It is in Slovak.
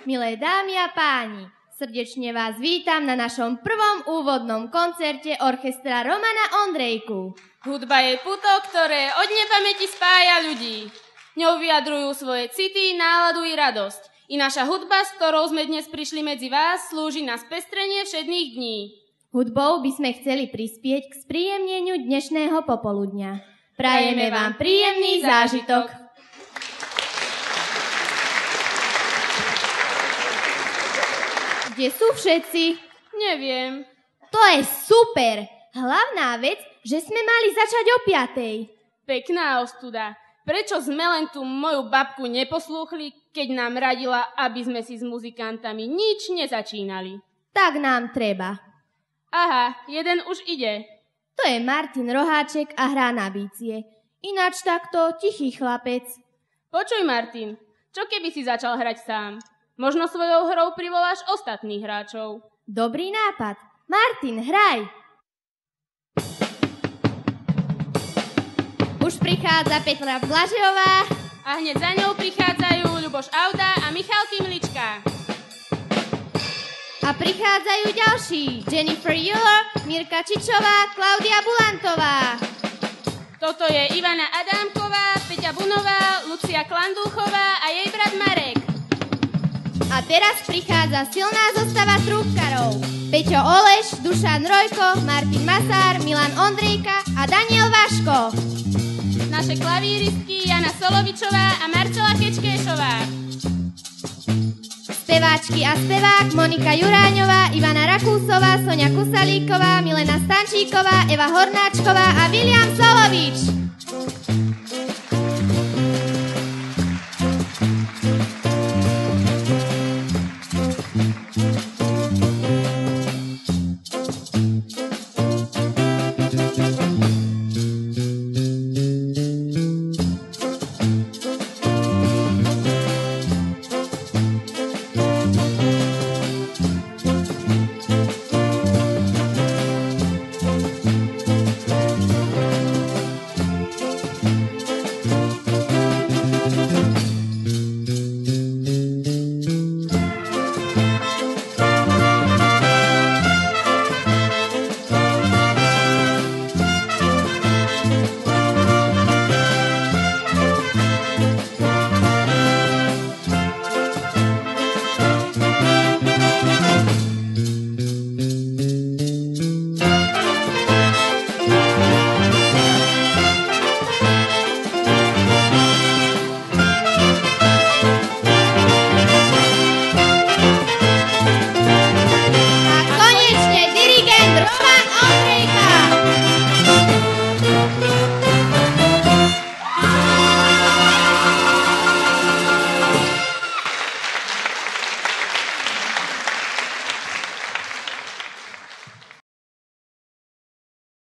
Milé dámy a páni, srdečne vás vítam na našom prvom úvodnom koncerte orchestra Romana Ondrejku. Hudba je puto, ktoré od nepamäti spája ľudí. Ňou vyjadrujú svoje city, náladu i radosť. I naša hudba, s ktorou sme dnes prišli medzi vás, slúži na spestrenie všedných dní. Hudbou by sme chceli prispieť k spríjemneniu dnešného popoludňa. Prajeme vám príjemný zážitok. Kde sú všetci? Neviem. To je super! Hlavná vec, že sme mali začať o 5:00. Pekná ostuda. Prečo sme len tú moju babku neposlúchli, keď nám radila, aby sme si s muzikantami nič nezačínali? Tak nám treba. Aha, jeden už ide. To je Martin Roháček a hrá na bicie. Ináč takto tichý chlapec. Počuj, Martin, čo keby si začal hrať sám? Možno svojou hrou privoláš ostatných hráčov. Dobrý nápad. Martin, hraj! Už prichádza Petra Blažejová. A hneď za ňou prichádzajú Ľuboš Auda a Michal Kimlička. A prichádzajú ďalší. Jennifer Euler, Mirka Čičová, Klaudia Bulantová. Toto je Ivana Adámková, Peťa Bunová, Lucia Klandúchová a jej brat Marek. A teraz prichádza silná zostava trúbkarov. Peťo Oleš, Dušan Rojko, Martin Masár, Milan Ondrejka a Daniel Vaško. Naše klavíristky Jana Solovičová a Marcela Kečkéšová. Speváčky a spevák Monika Juráňová, Ivana Rakúsová, Soňa Kusalíková, Milena Stančíková, Eva Hornáčková a William Solovič.